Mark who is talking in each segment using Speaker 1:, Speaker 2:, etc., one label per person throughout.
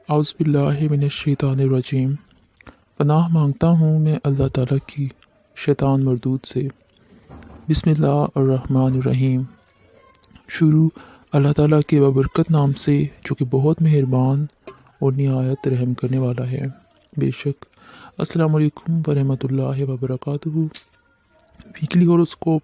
Speaker 1: औज़ुबिल्लाहिमिनश्शैतानिर्रजीम। पनाह मांगता हूँ मैं अल्लाह ताला की शैतान मरदूद से। बिस्मिल्लाहिर्रहमानिर्रहीम। शुरू अल्लाह ताला के बबरकत नाम से जो कि बहुत मेहरबान और निहायत रहम करने वाला है। बेशक। अस्सलामु अलैकुम वरहमतुल्लाहि वबरकातुहू। वीकली हॉरोस्कोप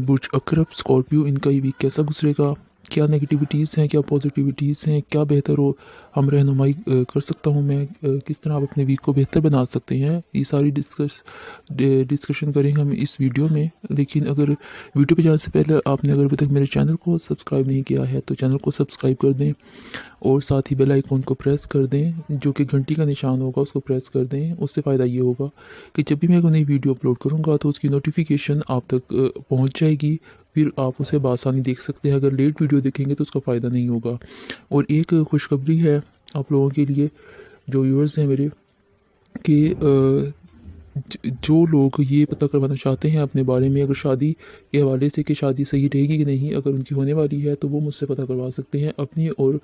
Speaker 1: बुर्ज अकरब स्कॉर्पियो, इनका ये वीक कैसा गुजरेगा, क्या नेगेटिविटीज़ हैं, क्या पॉजिटिविटीज़ हैं, क्या बेहतर हो हम रहनुमाई कर सकता हूँ मैं, किस तरह आप अपने वीक को बेहतर बना सकते हैं, ये सारी डिस्कशन करेंगे हम इस वीडियो में। लेकिन अगर वीडियो पे जाने से पहले आपने अगर अभी तक मेरे चैनल को सब्सक्राइब नहीं किया है तो चैनल को सब्सक्राइब कर दें और साथ ही बेल आइकॉन को प्रेस कर दें, जो कि घंटी का निशान होगा उसको प्रेस कर दें। उससे फ़ायदा ये होगा कि जब भी मैं कोई नई वीडियो अपलोड करूँगा तो उसकी नोटिफिकेशन आप तक पहुँच जाएगी, फिर आप उसे बआसानी देख सकते हैं। अगर लेट वीडियो देखेंगे तो उसका फ़ायदा नहीं होगा। और एक खुशखबरी है आप लोगों के लिए जो व्यूअर्स हैं मेरे, कि जो लोग ये पता करवाना चाहते हैं अपने बारे में, अगर शादी के हवाले से कि शादी सही रहेगी कि नहीं, अगर उनकी होने वाली है तो वो मुझसे पता करवा सकते हैं अपनी, और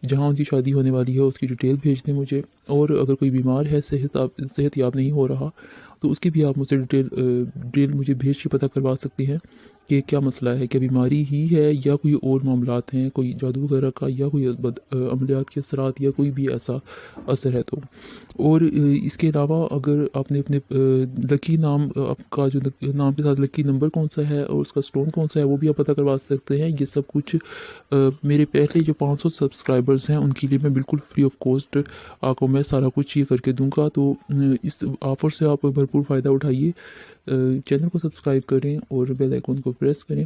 Speaker 1: जहां उनकी शादी होने वाली है उसकी डिटेल भेज दें मुझे। और अगर कोई बीमार है, सेहत याब नहीं हो रहा, तो उसकी भी आप मुझसे डिटेल मुझे भेज के पता करवा सकते हैं कि क्या मसला है, क्या बीमारी ही है या कोई और मामलात हैं, कोई जादू वगैरह का या कोई अमलियात के असरात या कोई भी ऐसा असर है तो। और इसके अलावा अगर आपने अपने लकी नाम, आपका जो नाम के साथ लकी नंबर कौन सा है और उसका स्टोन कौन सा है, वो भी आप पता करवा सकते हैं। ये सब कुछ मेरे पहले जो 500 सब्सक्राइबर्स हैं उनके लिए मैं बिल्कुल फ्री ऑफ कॉस्ट आपको मैं सारा कुछ ये करके दूंगा। तो इस ऑफ़र से आप भरपूर फ़ायदा उठाइए। चैनल को सब्सक्राइब करें और बेल आइकन को प्रेस करें।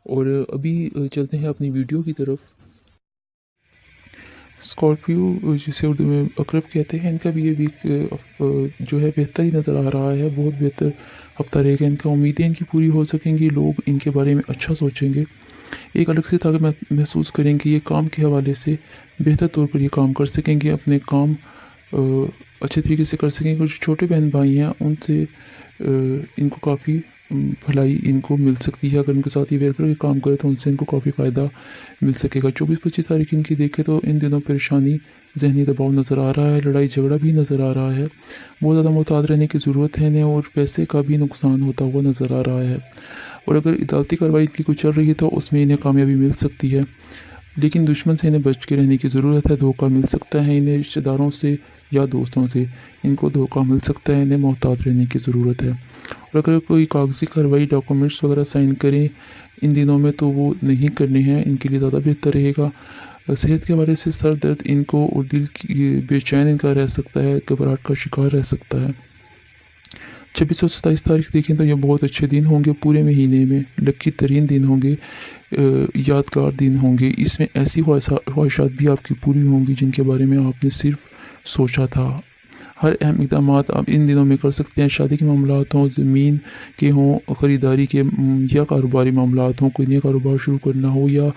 Speaker 1: और अभी चलते हैं अपनी वीडियो की तरफ। स्कॉर्पियो, जिसे उर्दू में अकरब कहते हैं, इनका भी ये वीक जो है बेहतर ही नज़र आ रहा है। बहुत बेहतर हफ्ता रहेगा इनका। उम्मीदें इनकी पूरी हो सकेंगी, लोग इनके बारे में अच्छा सोचेंगे, एक अलग से ताकत महसूस करेंगे। ये काम के हवाले से बेहतर तौर पर ये काम कर सकेंगे, अपने काम अच्छे तरीके से कर सकेंगे। कुछ छोटे बहन भाई हैं उनसे इनको काफ़ी भलाई इनको मिल सकती है। अगर उनके साथ ये वेलफेयर के काम करे तो उनसे इनको काफ़ी फ़ायदा मिल सकेगा। 24-25 तारीख इनकी देखें तो इन दिनों परेशानी, जहनी दबाव नज़र आ रहा है, लड़ाई झगड़ा भी नज़र आ रहा है, बहुत ज़्यादा मोहतात रहने की ज़रूरत है इन्हें, और पैसे का भी नुकसान होता हुआ नज़र आ रहा है। और अगर अदालती कार्रवाई की कोई चल रही है तो उसमें इन्हें कामयाबी मिल सकती है, लेकिन दुश्मन से इन्हें बच के रहने की ज़रूरत है। धोखा मिल सकता है इन्हें रिश्तेदारों से या दोस्तों से, इनको धोखा मिल सकता है, इन्हें मोहतात रहने की ज़रूरत है। और अगर कोई कागज़ी कार्रवाई, डॉक्यूमेंट्स वगैरह साइन करें इन दिनों में तो वो नहीं करने हैं, इनके लिए ज़्यादा बेहतर रहेगा। सेहत के हवाले से सर दर्द इनको और दिल की बेचैन इनका रह सकता है, घबराहट का शिकार रह सकता है। 26 और 27 तारीख देखें तो ये बहुत अच्छे दिन होंगे, पूरे महीने में लकी तरीन दिन होंगे, यादगार दिन होंगे। इसमें ऐसी ख्वाहिशात भी आपकी पूरी होंगी जिनके बारे में आपने सिर्फ सोचा था। हर अहम इक़दाम आप इन दिनों में कर सकते हैं। शादी के मामलात हों, ज़मीन के हों, ख़रीदारी के या कारोबारी मामलात हों, कोई नया कारोबार शुरू करना हो या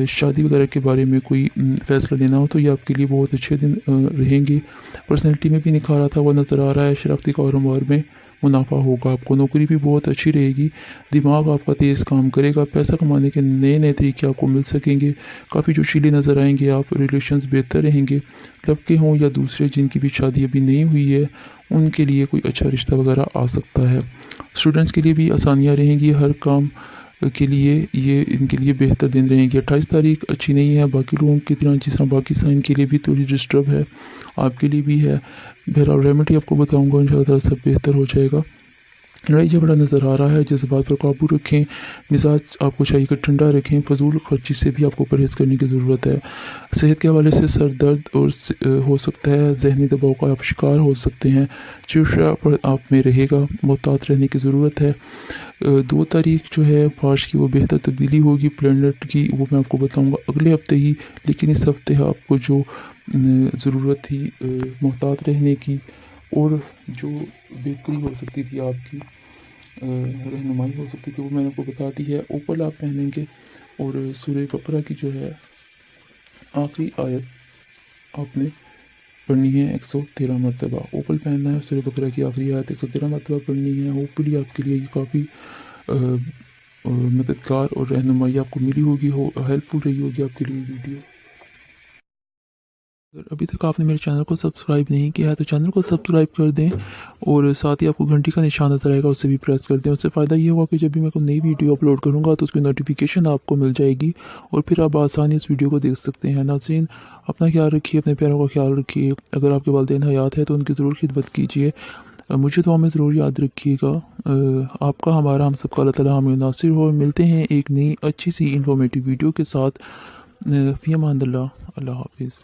Speaker 1: शादी वगैरह के बारे में कोई फ़ैसला लेना हो, तो ये आपके लिए बहुत अच्छे दिन रहेंगे। पर्सनैलिटी में भी निखार आता हुआ नज़र आ रहा है। शरारती कारोबार में मुनाफा होगा आपको। नौकरी भी बहुत अच्छी रहेगी। दिमाग आपका तेज़ काम करेगा। पैसा कमाने के नए नए तरीके आपको मिल सकेंगे। काफ़ी जोशीले नज़र आएंगे आप। रिलेशंस बेहतर रहेंगे, लब के हों या दूसरे जिनकी भी शादी अभी नहीं हुई है उनके लिए कोई अच्छा रिश्ता वगैरह आ सकता है। स्टूडेंट्स के लिए भी आसानियाँ रहेंगी हर काम के लिए, ये इनके लिए बेहतर दिन रहेंगे। 28 तारीख अच्छी नहीं है बाकी लोगों की तरह, जिस तरह बाकी साइन के लिए भी थोड़ी डिस्टर्ब है, आपके लिए भी है। बहरहाल रेमेडी आपको बताऊंगा, इंशाल्लाह सब बेहतर हो जाएगा। लड़ाई झगड़ा नज़र आ रहा है, जज्बात पर काबू रखें, मिजाज आपको चाहिए कि ठंडा रखें, फजूल खर्ची से भी आपको परहेज़ करने की ज़रूरत है। सेहत के हवाले से सर दर्द और हो सकता है, जहनी दबाव का आप शिकार हो सकते हैं, चिड़चिड़ा पर आप में रहेगा, मोहतात रहने की ज़रूरत है। 2 तारीख जो है मार्च की, वो बेहतर तब्दीली होगी प्लैनेट की, वो मैं आपको बताऊँगा अगले हफ्ते ही। लेकिन इस हफ्ते आपको जो ज़रूरत थी मोहतात रहने की और जो बेहतरी हो सकती थी आपकी, रहनुमाई हो सकती थी, वो मैंने आपको बता दी है। ऊपर आप पहनेंगे और सूरह बकरा की जो है आखिरी आयत आपने पढ़नी है 113 मरतबा। ओपल पहनना है, सूरह बकरा की आखिरी आयत 113 मरतबा पढ़नी है। होपफुली आपके लिए ये काफ़ी मददगार और रहनुमाई आपको मिली होगी, हेल्पफुल रही होगी आपके लिए वीडियो। अगर अभी तक आपने मेरे चैनल को सब्सक्राइब नहीं किया है तो चैनल को सब्सक्राइब कर दें और साथ ही आपको घंटी का निशान नजर आएगा, उससे भी प्रेस कर दें। उससे फ़ायदा ये होगा कि जब भी मैं कोई नई वीडियो अपलोड करूँगा तो उसकी नोटिफिकेशन आपको मिल जाएगी और फिर आप आसानी इस वीडियो को देख सकते हैं। नाज़रीन, अपना ख्याल रखिए, अपने प्यारों का ख्याल रखिए। अगर आपके वालिदैन हयात है तो उनकी ज़रूर खिदमत कीजिए। मुझे दुआ में ज़रूर याद रखिएगा। आपका, हमारा, हम सबका अल्लाह ताला हमें नासिर हो। मिलते हैं एक नई अच्छी सी इन्फॉर्मेटिव वीडियो के साथ। फ़ी अमान अल्लाह। अल्लाह हाफिज़।